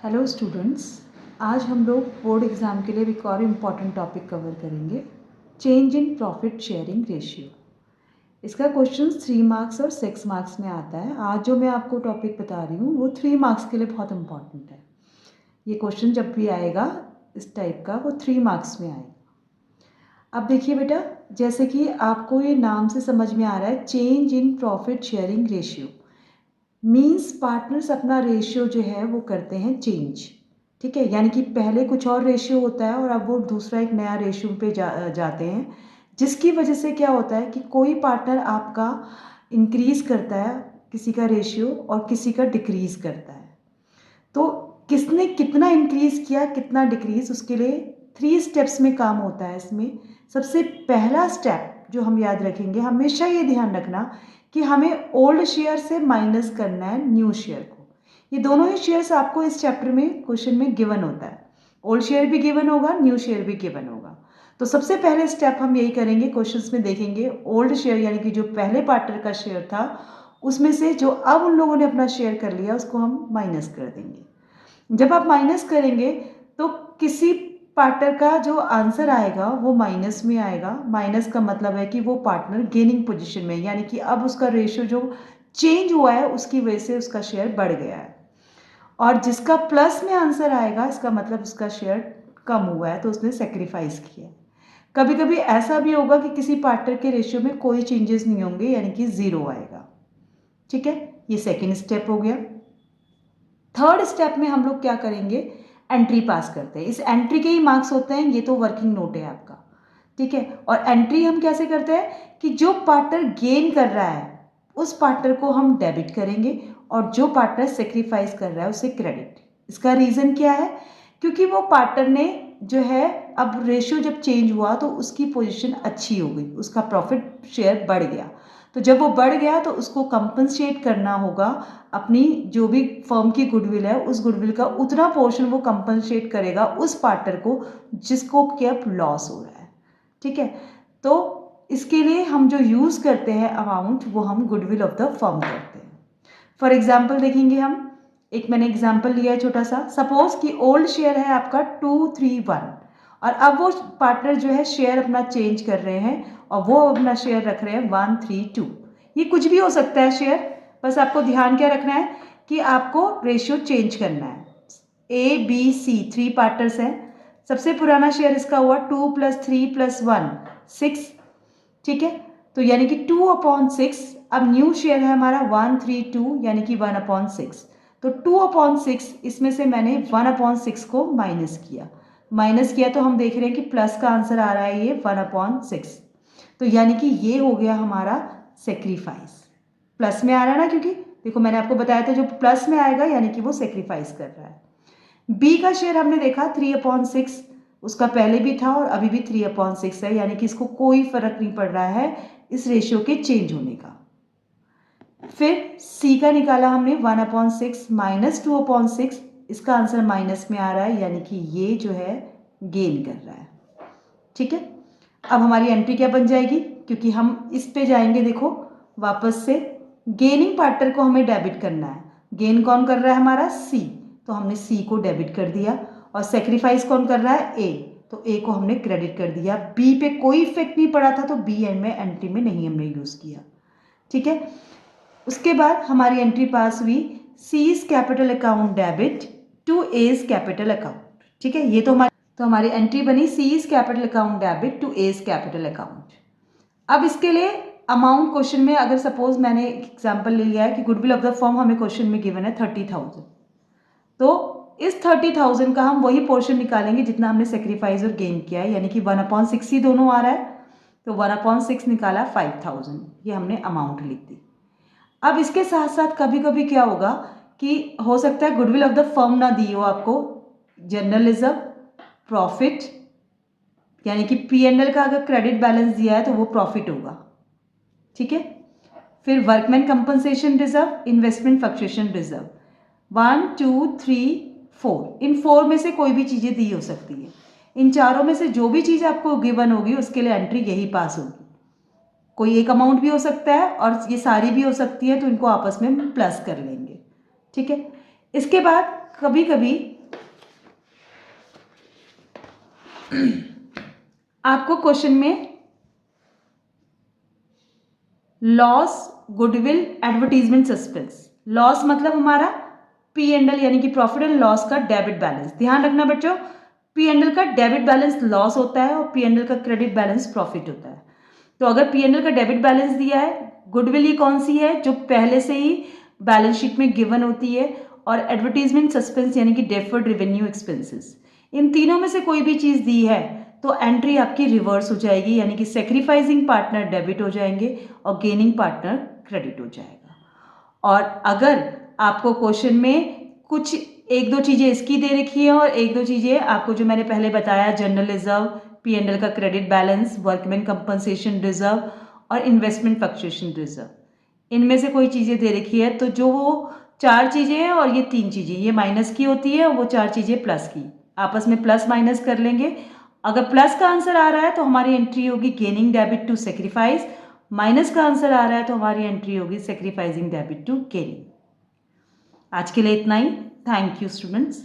Hello students, आज हम लोग बोर्ड एग्ज़ाम के लिए एक और इम्पॉर्टेंट टॉपिक कवर करेंगे, change in profit sharing ratio. इसका क्वेश्चन 3 मार्क्स और 6 मार्क्स में आता है। आज जो मैं आपको टॉपिक बता रही हूँ वो 3 मार्क्स के लिए बहुत इम्पॉर्टेंट है। ये क्वेश्चन जब भी आएगा इस टाइप का वो 3 मार्क्स में आएगा। अब देखिए बेटा, जैसे कि आपको ये नाम से समझ में आ रहा है, change in profit sharing ratio means partners अपना रेशियो जो है वो करते हैं चेंज। ठीक है, यानी कि पहले कुछ और रेशियो होता है और अब वो दूसरा एक नया रेशियो पे जाते हैं, जिसकी वजह से क्या होता है कि कोई पार्टनर आपका इंक्रीज करता है किसी का रेशियो और किसी का डिक्रीज करता है। तो किसने कितना इंक्रीज किया कितना डिक्रीज, उसके लिए 3 स्टेप्स में काम होता है। इसमें सबसे पहला स्टेप जो हम याद रखेंगे, हमेशा ये ध्यान रखना कि हमें ओल्ड शेयर से माइनस करना है न्यू शेयर को। ये दोनों ही शेयर्स आपको इस चैप्टर में क्वेश्चन में गिवन होता है। ओल्ड शेयर भी गिवन होगा, न्यू शेयर भी गिवन होगा। तो सबसे पहले स्टेप हम यही करेंगे, क्वेश्चंस में देखेंगे ओल्ड शेयर यानी कि जो पहले पार्टनर का शेयर था उसमें से जो अब उन लोगों ने अपना शेयर कर लिया उसको हम माइनस कर देंगे। जब आप माइनस करेंगे तो किसी पार्टनर का जो आंसर आएगा वो माइनस में आएगा। माइनस का मतलब है कि वो पार्टनर गेनिंग पोजीशन में, यानी कि अब उसका रेशियो जो चेंज हुआ है उसकी वजह से उसका शेयर बढ़ गया है। और जिसका प्लस में आंसर आएगा इसका मतलब उसका शेयर कम हुआ है, तो उसने सेक्रीफाइस किया। कभी कभी ऐसा भी होगा कि किसी पार्टनर के रेशियो में कोई चेंजेस नहीं होंगे, यानी कि 0 आएगा। ठीक है, ये सेकेंड स्टेप हो गया। थर्ड स्टेप में हम लोग क्या करेंगे, एंट्री पास करते हैं। इस एंट्री के ही मार्क्स होते हैं, ये तो वर्किंग नोट है आपका। ठीक है, और एंट्री हम कैसे करते हैं कि जो पार्टनर गेन कर रहा है उस पार्टनर को हम डेबिट करेंगे और जो पार्टनर सेक्रीफाइस कर रहा है उसे क्रेडिट। इसका रीज़न क्या है, क्योंकि वो पार्टनर ने जो है अब रेशियो जब चेंज हुआ तो उसकी पोजीशन अच्छी हो गई, उसका प्रॉफिट शेयर बढ़ गया। तो जब वो बढ़ गया तो उसको कंपनसेट करना होगा, अपनी जो भी फर्म की गुडविल है उस गुडविल का उतना पोर्शन वो कंपनसेट करेगा उस पार्टनर को जिसको क्या लॉस हो रहा है। ठीक है, तो इसके लिए हम जो यूज़ करते हैं अमाउंट वो हम गुडविल ऑफ द फर्म करते हैं। फॉर एग्जाम्पल देखेंगे हम, एक मैंने एग्जाम्पल लिया है छोटा सा। सपोज कि ओल्ड शेयर है आपका 231 और अब वो पार्टनर जो है शेयर अपना चेंज कर रहे हैं और वो अपना शेयर रख रहे हैं 132। ये कुछ भी हो सकता है शेयर, बस आपको ध्यान क्या रखना है कि आपको रेशियो चेंज करना है। ABC 3 पार्टनर्स हैं। सबसे पुराना शेयर इसका हुआ 2 + 3 + 1 6। ठीक है, तो यानी कि 2/6। अब न्यू शेयर है हमारा 132 यानी कि 1/6। तो 2/6 इसमें से मैंने 1/6 को माइनस किया तो हम देख रहे हैं कि प्लस का आंसर आ रहा है ये 1/6। तो यानी कि ये हो गया हमारा सेक्रीफाइस। प्लस में आ रहा है ना, क्योंकि देखो मैंने आपको बताया था जो प्लस में आएगा यानी कि वो सेक्रीफाइस कर रहा है। बी का शेयर हमने देखा 3/6, उसका पहले भी था और अभी भी 3/6 है, यानी कि इसको कोई फर्क नहीं पड़ रहा है इस रेशियो के चेंज होने का। फिर सी का निकाला हमने 1/6 - 2/6, इसका आंसर माइनस में आ रहा है, यानी कि ये जो है गेन कर रहा है। ठीक है, अब हमारी एंट्री क्या बन जाएगी, क्योंकि हम इस पे जाएंगे, देखो वापस से गेनिंग पार्टनर को हमें डेबिट करना है। गेन कौन कर रहा है हमारा, सी, तो हमने सी को डेबिट कर दिया। और सेक्रीफाइस कौन कर रहा है, ए, तो ए को हमने क्रेडिट कर दिया। बी पे कोई इफेक्ट नहीं पड़ा था तो बी एंड में एंट्री में नहीं हमने यूज़ किया। ठीक है, उसके बाद हमारी एंट्री पास हुई, C's capital account debit to A's capital account. ठीक है, ये तो हमारी एंट्री बनी, C's capital account debit to A's capital account. अब इसके लिए अमाउंट क्वेश्चन में, अगर सपोज मैंने एग्जांपल ले लिया है कि गुडविल ऑफ द फर्म हमें क्वेश्चन में गिवन है 30,000, तो इस 30,000 का हम वही पोर्शन निकालेंगे जितना हमने सेक्रीफाइस और गेन किया है, यानी कि 1/6 ही दोनों आ रहा है, तो 1/6 निकाला 5,000, ये हमने अमाउंट लिख दी। अब इसके साथ साथ कभी कभी क्या होगा कि हो सकता है गुडविल ऑफ द फर्म ना दी हो आपको, जनरल रिजर्व, प्रॉफिट, यानी कि P&L का अगर क्रेडिट बैलेंस दिया है तो वो प्रॉफिट होगा। ठीक है, फिर workman compensation reserve, investment fluctuation reserve, 1 2 3 4, इन 4 में से कोई भी चीज़ें दी हो सकती है। इन चारों में से जो भी चीज़ आपको गिवन होगी उसके लिए एंट्री यही पास होगी। कोई एक अमाउंट भी हो सकता है और ये सारी भी हो सकती है, तो इनको आपस में प्लस कर लेंगे। ठीक है, इसके बाद कभी कभी आपको क्वेश्चन में loss, goodwill, advertisement, suspense. Loss मतलब हमारा पी एंड एल यानी कि प्रॉफिट एंड लॉस का डेबिट बैलेंस। ध्यान रखना बच्चों, पी एंड एल का डेबिट बैलेंस लॉस होता है और पी एंड एल का क्रेडिट बैलेंस प्रॉफिट होता है। तो अगर पी एंड एल का डेबिट बैलेंस दिया है, गुडविल ये कौन सी है, जो पहले से ही बैलेंस शीट में गिवन होती है, और एडवर्टीजमेंट, सस्पेंस यानी कि डेफर्ड रेवेन्यू एक्सपेंसेस। इन तीनों में से कोई भी चीज़ दी है तो एंट्री आपकी रिवर्स हो जाएगी, यानी कि सेक्रीफाइसिंग पार्टनर डेबिट हो जाएंगे और गेनिंग पार्टनर क्रेडिट हो जाएगा। और अगर आपको क्वेश्चन में कुछ एक दो चीज़ें इसकी दे रखी है और एक दो चीज़ें आपको जो मैंने पहले बताया, general reserve, P and L का credit balance, workman compensation reserve और इन्वेस्टमेंट फ्लक्चुएशन रिजर्व, इनमें से कोई चीज़ें दे रखी है तो जो वो 4 चीज़ें हैं और ये 3 चीज़ें, ये माइनस की होती है और वो 4 चीज़ें प्लस की, आपस में प्लस माइनस कर लेंगे। अगर प्लस का आंसर आ रहा है तो हमारी एंट्री होगी gaining debit to sacrifice, minus का आंसर आ रहा है तो हमारी एंट्री होगी सेक्रीफाइसिंग डेबिट टू गेनिंग। आज के लिए इतना ही। Thank you students.